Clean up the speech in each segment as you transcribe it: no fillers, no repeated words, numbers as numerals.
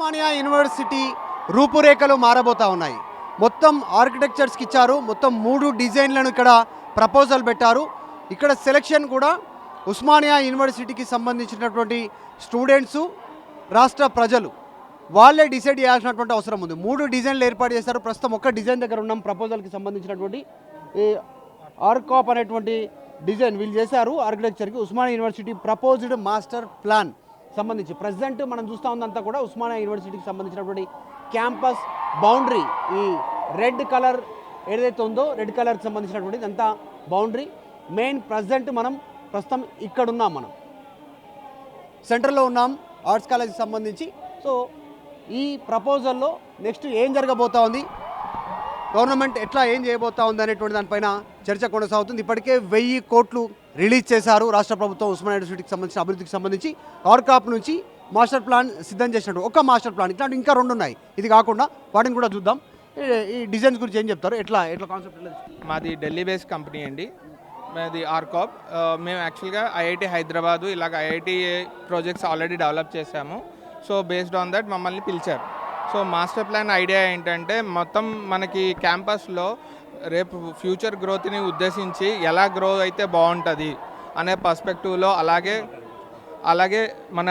Osmania university రూపురేఖలు మారబోతా ఉన్నాయి. మొత్తం ఆర్కిటెక్చర్స్కి ఇచ్చారు. మొత్తం 3 డిజైన్లను ఇక్కడ ప్రపోజల్ పెట్టారు. ఇక్కడ సెలెక్షన్ కూడా ఉస్మానియా యూనివర్సిటీకి సంబంధించినటువంటి స్టూడెంట్సు, రాష్ట్ర ప్రజలు వాళ్ళే డిసైడ్ చేయాల్సినటువంటి అవసరం ఉంది. 3 డిజైన్లు ఏర్పాటు చేశారు. ప్రస్తుతం ఒక్క డిజైన్ దగ్గర ఉన్నాం. ప్రపోజల్కి సంబంధించినటువంటి ఈ ఆర్కాప్ అనేటువంటి డిజైన్ వీళ్ళు చేశారు. ఆర్కిటెక్చర్కి Osmania university proposed master plan సంబంధించి ప్రజెంట్ మనం చూస్తూ ఉందంతా కూడా ఉస్మానియా యూనివర్సిటీకి సంబంధించినటువంటి క్యాంపస్ బౌండరీ. ఈ రెడ్ కలర్ ఏదైతే ఉందో రెడ్ కలర్కి సంబంధించినటువంటి ఇదంతా బౌండరీ. మెయిన్ మనం ప్రస్తుతం ఇక్కడ ఉన్నాం, మనం సెంటర్లో ఉన్నాం ఆర్ట్స్ కాలేజ్కి సంబంధించి. సో ఈ ప్రపోజల్లో నెక్స్ట్ ఏం జరగబోతా ఉంది, గవర్నమెంట్ ఎట్లా ఏం చేయబోతా ఉంది అనేటువంటి దానిపైన చర్చ కొనసాగుతుంది. ఇప్పటికే 1000 కోట్లు రిలీజ్ చేశారు రాష్ట్ర ప్రభుత్వం ఉస్మానియా యూనివర్సిటీకి సంబంధించిన అభివృద్ధికి సంబంధించి. ఆర్కాప్ నుంచి మాస్టర్ ప్లాన్ సిద్ధం చేసినట్టు ఒక మాస్టర్ ప్లాన్, ఇట్లాంటి ఇంకా 2 ఉన్నాయి. ఇది కాకుండా వాటిని కూడా చూద్దాం. ఈ డిజైన్స్ గురించి ఏం చెప్తారు, ఎట్లా కాన్సెప్ట్? మాది ఢిల్లీ బేస్డ్ కంపెనీ అండి. మాది ఆర్కాప్. మేము యాక్చువల్గా ఐఐటి హైదరాబాదు ఇలాగ ఐఐటి ప్రాజెక్ట్స్ ఆల్రెడీ డెవలప్ చేశాము. సో బేస్డ్ ఆన్ దట్ మమ్మల్ని పిలిచారు. సో మాస్టర్ ప్లాన్ ఐడియా ఏంటంటే మొత్తం మనకి క్యాంపస్లో రేపు ఫ్యూచర్ గ్రోత్ని ఉద్దేశించి ఎలా గ్రో అయితే బాగుంటుంది అనే పర్స్పెక్టివ్లో, అలాగే మన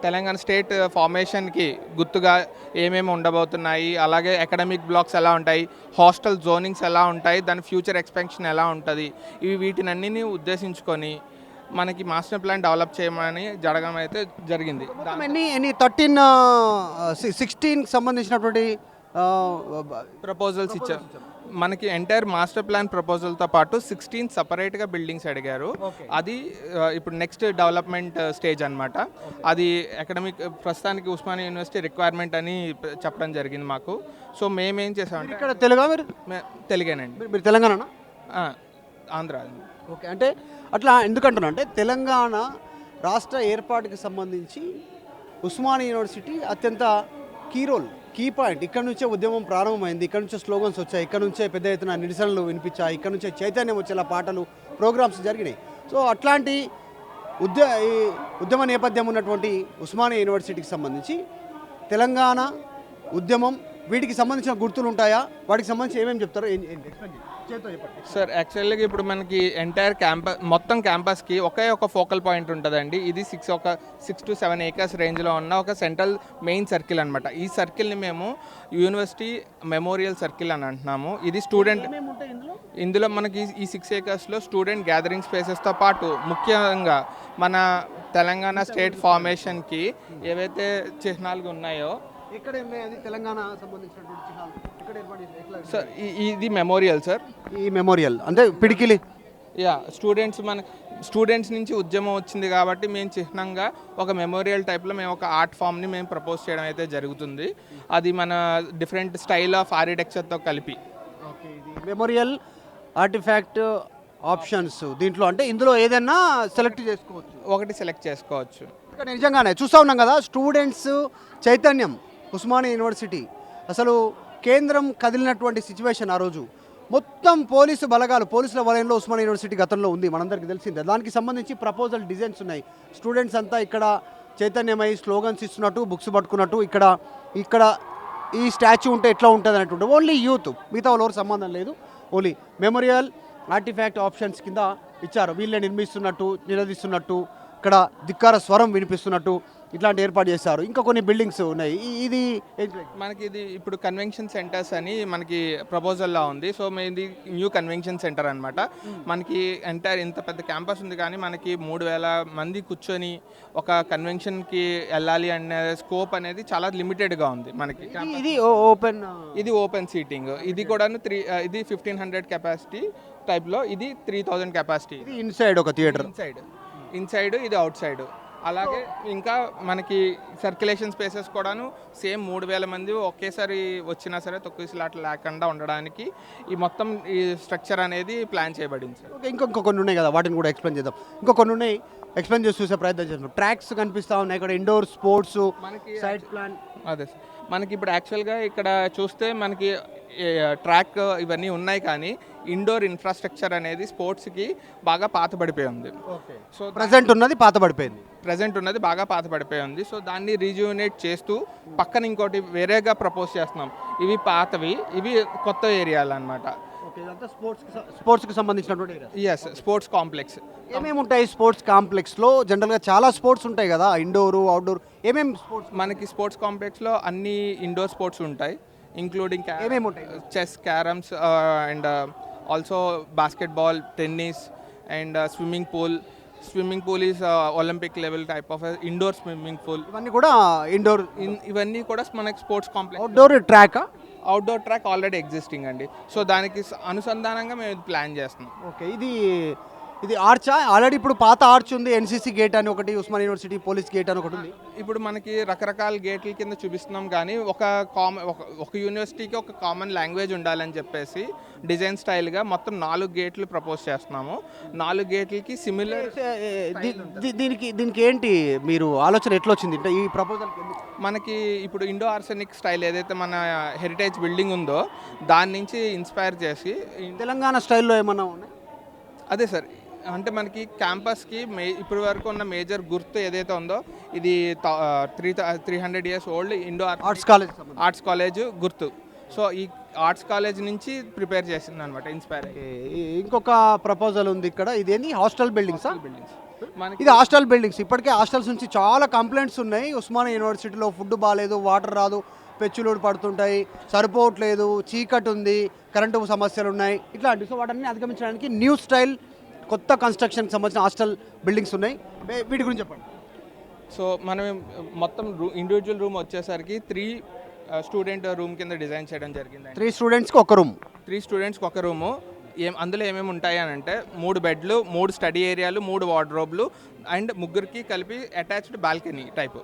తెలంగాణ స్టేట్ ఫార్మేషన్కి గుర్తుగా ఏమేమి ఉండబోతున్నాయి, అలాగే అకాడమిక్ బ్లాక్స్ ఎలా ఉంటాయి, హాస్టల్ జోనింగ్స్ ఎలా ఉంటాయి, దాని ఫ్యూచర్ ఎక్స్పెన్షన్ ఎలా ఉంటుంది, వీటినన్నిని ఉద్దేశించుకొని మనకి మాస్టర్ ప్లాన్ డెవలప్ చేయమని జరగడం అయితే జరిగింది. 16 సంబంధించినటువంటి ప్రపోజల్స్ ఇచ్చారు మనకి. ఎంటైర్ మాస్టర్ ప్లాన్ ప్రపోజల్తో పాటు 16 సపరేట్గా బిల్డింగ్స్ అడిగారు. అది ఇప్పుడు నెక్స్ట్ డెవలప్మెంట్ స్టేజ్ అనమాట. అది అకాడమిక్ ప్రస్తుతానికి ఉస్మానియా యూనివర్సిటీ రిక్వైర్మెంట్ అని చెప్పడం జరిగింది మాకు. సో మేమేం చేసామంటే ఇక్కడ తెలుగా తెలుగేనండి. మీరు తెలంగాణ? ఆంధ్ర. ఓకే, అంటే అట్లా ఎందుకంటున్నా అంటే తెలంగాణ రాష్ట్ర ఏర్పాటుకి సంబంధించి ఉస్మానియా యూనివర్సిటీ అత్యంత కీ పాయింట్. ఇక్కడ నుంచే ఉద్యమం ప్రారంభమైంది, ఇక్కడ నుంచే స్లోగన్స్ వచ్చాయి, ఇక్కడ నుంచే పెద్ద ఎత్తున నిరసనలు వినిపించాయి, ఇక్కడ నుంచే చైతన్యం వచ్చేలా పాటలు, ప్రోగ్రామ్స్ జరిగినాయి. సో అట్లాంటి ఉద్యమ నేపథ్యం ఉన్నటువంటి ఉస్మానియా యూనివర్సిటీకి సంబంధించి తెలంగాణ ఉద్యమం వీటికి సంబంధించిన గుర్తులు ఉంటాయా, వాటికి సంబంధించి ఏమేమి చెప్తారో సార్? యాక్చువల్గా ఇప్పుడు మనకి ఎంటైర్ మొత్తం క్యాంపస్కి ఒక ఫోకల్ పాయింట్ ఉంటుందండి. ఇది 6 to 7 ఏకర్స్ రేంజ్లో ఉన్న ఒక సెంట్రల్ మెయిన్ సర్కిల్ అనమాట. ఈ సర్కిల్ని మేము యూనివర్సిటీ మెమోరియల్ సర్కిల్ అని అంటున్నాము. ఇది స్టూడెంట్, ఇందులో మనకి ఈ 6 ఏకర్స్లో స్టూడెంట్ గ్యాదరింగ్ స్పేసెస్తో పాటు ముఖ్యంగా మన తెలంగాణ స్టేట్ ఫార్మేషన్కి ఏవైతే చిహ్నాలు ఉన్నాయో తెలంగాణ సార్, ఇది మెమోరియల్ సార్. ఈ మెమోరియల్ అంటే పిడికిలి స్టూడెంట్స్ నుంచి ఉద్యమం వచ్చింది కాబట్టి మేము చిహ్నంగా ఒక మెమోరియల్ టైప్లో మేము ఒక ఆర్ట్ ఫామ్ని మేము ప్రపోజ్ చేయడం అయితే జరుగుతుంది. అది మన డిఫరెంట్ స్టైల్ ఆఫ్ ఆర్కిటెక్చర్తో కలిపి మెమోరియల్ ఆర్టిఫాక్ట్ ఆప్షన్స్. దీంట్లో అంటే ఇందులో ఏదైనా ఒకటి సెలెక్ట్ చేసుకోవచ్చు. ఇక్కడ నిజంగానే చూస్తూ ఉన్నాం కదా, స్టూడెంట్స్ చైతన్యం. ఉస్మానియా యూనివర్సిటీ అసలు కేంద్రం కదిలినటువంటి సిచ్యువేషన్. ఆ రోజు మొత్తం పోలీసుల వలయంలో ఉస్మానియా యూనివర్సిటీ గతంలో ఉంది, మనందరికీ తెలిసిందే. దానికి సంబంధించి ప్రపోజల్ డిజైన్స్ ఉన్నాయి. స్టూడెంట్స్ అంతా ఇక్కడ చైతన్యమై స్లోగన్స్ ఇస్తున్నట్టు, బుక్స్ పట్టుకున్నట్టు, ఇక్కడ ఈ స్టాచ్యూ ఉంటే ఎట్లా ఉంటుంది అనేటువంటి ఓన్లీ యూత్, మిగతా వాళ్ళకి సంబంధం లేదు. ఓన్లీ మెమోరియల్ ఆర్టిఫాక్ట్ ఆప్షన్స్ కింద ఇచ్చారు. వీళ్ళే నిర్మిస్తున్నట్టు, నిలదీస్తున్నట్టు, ఇక్కడ ధిక్కార స్వరం వినిపిస్తున్నట్టు ఇట్లాంటి ఏర్పాటు చేశారు. ఇంకా కొన్ని బిల్డింగ్స్ ఉన్నాయి. ఇది ఇప్పుడు కన్వెన్షన్ సెంటర్స్ అని మనకి ప్రపోజల్లా ఉంది. సో ఇది న్యూ కన్వెన్షన్ సెంటర్ అనమాట. మనకి ఎంటైర్ ఇంత పెద్ద క్యాంపస్ ఉంది కానీ మనకి 3000 మంది కూర్చొని ఒక కన్వెన్షన్కి వెళ్ళాలి అనే స్కోప్ అనేది చాలా లిమిటెడ్గా ఉంది మనకి. ఇది ఓపెన్ సీటింగ్. ఇది కూడా ఇది 1500 కెపాసిటీ టైప్లో, ఇది 3000 కెపాసిటీ. ఇన్సైడ్ ఒక థియేటర్, ఇన్సైడ్ ఇది అవుట్ సైడ్. అలాగే ఇంకా మనకి సర్క్యులేషన్ స్పేసెస్ కూడాను సేమ్ 3000 మంది ఒకేసారి వచ్చినా సరే తొక్కిసలాట లేకుండా ఉండడానికి ఈ మొత్తం ఈ స్ట్రక్చర్ అనేది ప్లాన్ చేయబడింది సార్. ఓకే, ఇంకో కొన్ని ఉన్నాయి కదా, వాటిని కూడా ఎక్స్ప్లెయిన్ చేద్దాం. ఇంకో కొన్ని ఉన్నాయి, ఎక్స్ప్లెయిన్ చేసి చూసే ప్రయత్నం చేస్తాం. ట్రాక్స్ కనిపిస్తూ ఉన్నాయి ఇక్కడ, ఇండోర్ స్పోర్ట్స్ మనకి సైడ్ ప్లాన్. అదే సార్, మనకి ఇప్పుడు యాక్చువల్గా ఇక్కడ చూస్తే మనకి ట్రాక్ ఇవన్నీ ఉన్నాయి కానీ ఇండోర్ ఇన్ఫ్రాస్ట్రక్చర్ అనేది స్పోర్ట్స్కి బాగా పాతబడిపోయి ఉంది. సో ప్రజెంట్ ఉన్నది పాత పడిపోయింది. ప్రజెంట్ ఉన్నది బాగా పాతబడిపోయి ఉంది. సో దాన్ని రీజ్యూనేట్ చేస్తూ పక్కన ఇంకోటి వేరేగా ప్రపోజ్ చేస్తున్నాం. ఇవి పాతవి, ఇవి కొత్త ఏరియాలు అనమాట. స్పోర్ట్స్కి సంబంధించినటువంటి ఏరియా. Yes, sports complex. ఏమేమి ఉంటాయి స్పోర్ట్స్ కాంప్లెక్స్లో? జనరల్గా చాలా స్పోర్ట్స్ ఉంటాయి కదా, ఇండోరు అవుట్డోర్. ఏమేమి స్పోర్ట్స్ మనకి స్పోర్ట్స్ కాంప్లెక్స్లో అన్ని ఇండోర్ స్పోర్ట్స్ ఉంటాయి, ఇంక్లూడింగ్ ఏమేమి ఉంటాయి? Chess, carroms and also basketball, tennis and swimming pool. Swimming pool is Olympic level type of indoor swimming pool. ఇవన్నీ కూడా ఇండోర్. ఇవన్నీ కూడా మనకి sports complex. Outdoor track. Outdoor track already existing అండి. So దానికి అనుసంధానంగా మేము ప్లాన్ చేస్తున్నాం. ఓకే, ఇది ఆర్చా? ఆల్రెడీ ఇప్పుడు పాత ఆర్చ్ ఉంది, ఎన్సీసీ గేట్ అని ఒకటి, ఉస్మానియా యూనివర్సిటీ పోలీస్ గేట్ అని ఒకటి ఉంది. ఇప్పుడు మనకి రకరకాల గేట్ల కింద చూపిస్తున్నాం, కానీ ఒక యూనివర్సిటీకి ఒక కామన్ లాంగ్వేజ్ ఉండాలని చెప్పేసి డిజైన్ స్టైల్గా మొత్తం 4 గేట్లు ప్రపోజ్ చేస్తున్నాము. 4 గేట్లకి సిమిలర్. దీనికి ఏంటి మీరు ఆలోచన ఎట్లా వచ్చింది అంటే ఈ ప్రపోజల్? మనకి ఇప్పుడు ఇండో ఆర్సెనిక్ స్టైల్ ఏదైతే మన హెరిటేజ్ బిల్డింగ్ ఉందో దాని నుంచి ఇన్స్పైర్ చేసి తెలంగాణ స్టైల్లో ఏమన్నా ఉన్నాయి? అదే సార్, అంటే మనకి క్యాంపస్కి ఇప్పటి వరకు ఉన్న మేజర్ గుర్తు ఏదైతే ఉందో ఇది 300 years old Indo arts college గుర్తు. సో ఈ ఆర్ట్స్ కాలేజ్ నుంచి ప్రిపేర్ చేసింది అనమాట, ఇన్స్పైర్ అయ్యి. ఇంకొక ప్రపోజల్ ఉంది ఇక్కడ, ఇదేంటి హాస్టల్ బిల్డింగ్స్? మనకి ఇది హాస్టల్ బిల్డింగ్స్. ఇప్పటికే హాస్టల్స్ నుంచి చాలా కంప్లైంట్స్ ఉన్నాయి. ఉస్మానియా యూనివర్సిటీలో ఫుడ్ బాగాలేదు, వాటర్ రాదు, పెచ్చులోడు పడుతుంటాయి, సరిపోవట్లేదు, చీకటి ఉంది, కరెంటు సమస్యలు ఉన్నాయి, ఇట్లాంటి. సో వాటన్ని అధిగమించడానికి న్యూ స్టైల్ కొత్త కన్స్ట్రక్షన్కి సంబంధించిన హాస్టల్ బిల్డింగ్స్ ఉన్నాయి. వీటి గురించి చెప్పండి. సో మనం మొత్తం ఇండివిజువల్ రూమ్ వచ్చేసరికి 3 స్టూడెంట్ రూమ్ కింద డిజైన్ చేయడం జరిగింది. 3 స్టూడెంట్స్కి ఒక రూమ్. 3 స్టూడెంట్స్కి ఒక రూము. అందులో ఏమేమి ఉంటాయి అని అంటే 3 బెడ్లు, 3 స్టడీ ఏరియాలు, 3 వార్డ్రోబ్లు అండ్ ముగ్గురికి కలిపి అటాచ్డ్ బాల్కనీ టైపు.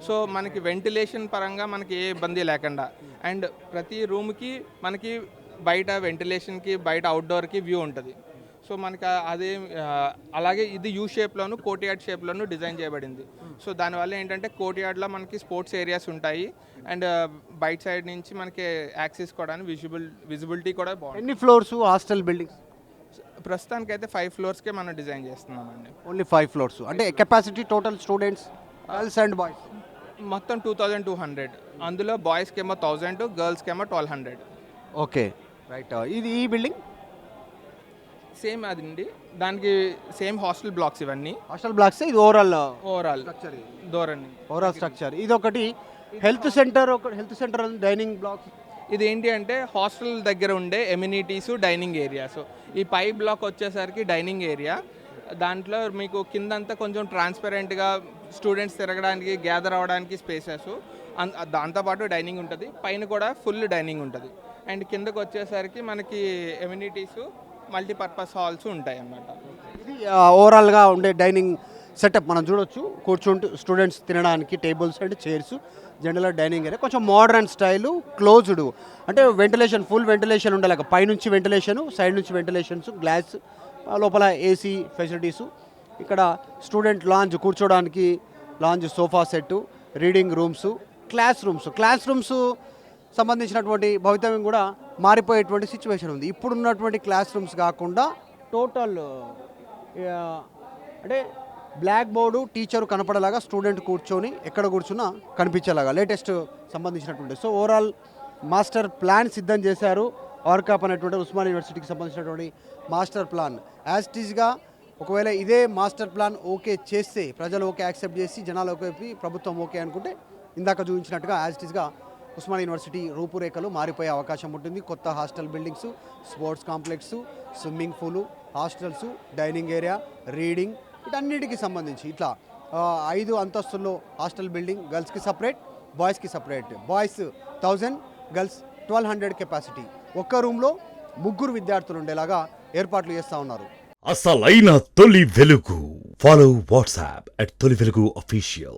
సో మనకి వెంటిలేషన్ పరంగా మనకి ఏ ఇబ్బంది లేకుండా, అండ్ ప్రతి రూమ్కి మనకి బయట వెంటిలేషన్కి, బయట అవుట్డోర్కి వ్యూ ఉంటుంది. సో మనకి అదే అలాగే ఇది యూ షేప్లోను, కోర్ట్యార్డ్ షేప్లోను డిజైన్ చేయబడింది. సో దానివల్ల ఏంటంటే కోర్ట్యార్డ్లో మనకి స్పోర్ట్స్ ఏరియాస్ ఉంటాయి అండ్ బయట సైడ్ నుంచి మనకి యాక్సెస్ కూడా విజిబిలిటీ కూడా బాగుంటుంది. ఎన్ని ఫ్లోర్స్ హాస్టల్ బిల్డింగ్స్? ప్రస్తుతానికైతే 5 ఫ్లోర్స్కే మనం డిజైన్ చేస్తున్నామండి. Only 5 floors. అంటే capacity total students girls and boys మొత్తం 2200. అందులో బాయ్స్కి ఏమో 1000, గర్ల్స్కి ఏమో 1200. Okay, right. ఇది ఈ బిల్డింగ్ సేమ్ అదండి, దానికి సేమ్ హాస్టల్ బ్లాక్స్ ఇవన్నీ. Hostel blocks. ఇది ఓవరాల్ స్ట్రక్చర్ ధోరణి, ఓవరాల్ స్ట్రక్చర్. ఇది ఒకటి హెల్త్ సెంటర్ డైనింగ్ బ్లాక్స్. ఇది ఏంటి అంటే హాస్టల్ దగ్గర ఉండే ఎమ్యూనిటీస్, డైనింగ్ ఏరియాస్. ఈ పై బ్లాక్ వచ్చేసరికి డైనింగ్ ఏరియా. దాంట్లో మీకు కిందంతా కొంచెం ట్రాన్స్పరెంట్గా స్టూడెంట్స్ తిరగడానికి, గ్యాదర్ అవ్వడానికి స్పేసెస్, దాంతోపాటు డైనింగ్ ఉంటుంది. పైన కూడా ఫుల్ డైనింగ్ ఉంటుంది. అండ్ కిందకు వచ్చేసరికి మనకి ఎమ్యూనిటీస్, మల్టీపర్పస్ హాల్స్ ఉంటాయి అన్నమాట. ఇది ఓవరాల్గా ఉండే డైనింగ్ సెటప్ మనం చూడొచ్చు. కూర్చుంటూ స్టూడెంట్స్ తినడానికి tables and chairs, general dining area. కొంచెం మోడర్న్ స్టైలు, క్లోజ్డ్. అంటే వెంటిలేషన్, ఫుల్ వెంటిలేషన్ ఉండలేక పైనుంచి వెంటిలేషన్, సైడ్ నుంచి వెంటిలేషన్స్, గ్లాస్, లోపల ఏసీ ఫెసిలిటీసు. ఇక్కడ స్టూడెంట్ లాంజ్, కూర్చోడానికి lounge, sofa set, reading rooms, class rooms సంబంధించినటువంటి భవితవ్యం కూడా మారిపోయేటువంటి సిచ్యువేషన్ ఉంది. ఇప్పుడున్నటువంటి క్లాస్ రూమ్స్ కాకుండా టోటల్ అంటే బ్లాక్ బోర్డు, టీచరు కనపడేలాగా, స్టూడెంట్ కూర్చొని ఎక్కడ కూర్చున్నా కనిపించేలాగా లేటెస్ట్ సంబంధించినటువంటి. సో ఓవరాల్ మాస్టర్ ప్లాన్ సిద్ధం చేశారు. ఆర్కాప్ అనేటువంటి ఉస్మానియా యూనివర్సిటీకి సంబంధించినటువంటి మాస్టర్ ప్లాన్. యాజ్ ఇట్ ఈస్గా ఒకవేళ ఇదే మాస్టర్ ప్లాన్ ఓకే చేస్తే, ప్రజలు ఓకే యాక్సెప్ట్ చేసి, జనాలు ఓకే, ప్రభుత్వం ఓకే అనుకుంటే, ఇందాక చూపించినట్టుగా యాజ్ ఇట్ ఈస్గా ఉస్మానియా యూనివర్సిటీ రూపురేఖలు మారిపోయే అవకాశం ఉంటుంది. కొత్త hostel buildings, sports complex, swimming pool, hostels, dining area, reading, వీటన్నిటికి సంబంధించి ఇట్లా 5 అంతస్తుల్లో హాస్టల్ బిల్డింగ్. గర్ల్స్కి సపరేట్, బాయ్స్కి సపరేట్. Boys 1000, girls 1200 capacity. ఒక్క రూమ్లో 3 విద్యార్థులు ఉండేలాగా ఏర్పాట్లు చేస్తూ ఉన్నారు. అసలైన తొలి వెలుగు. ఫాలో వాట్సాప్ @తొలి వెలుగు official.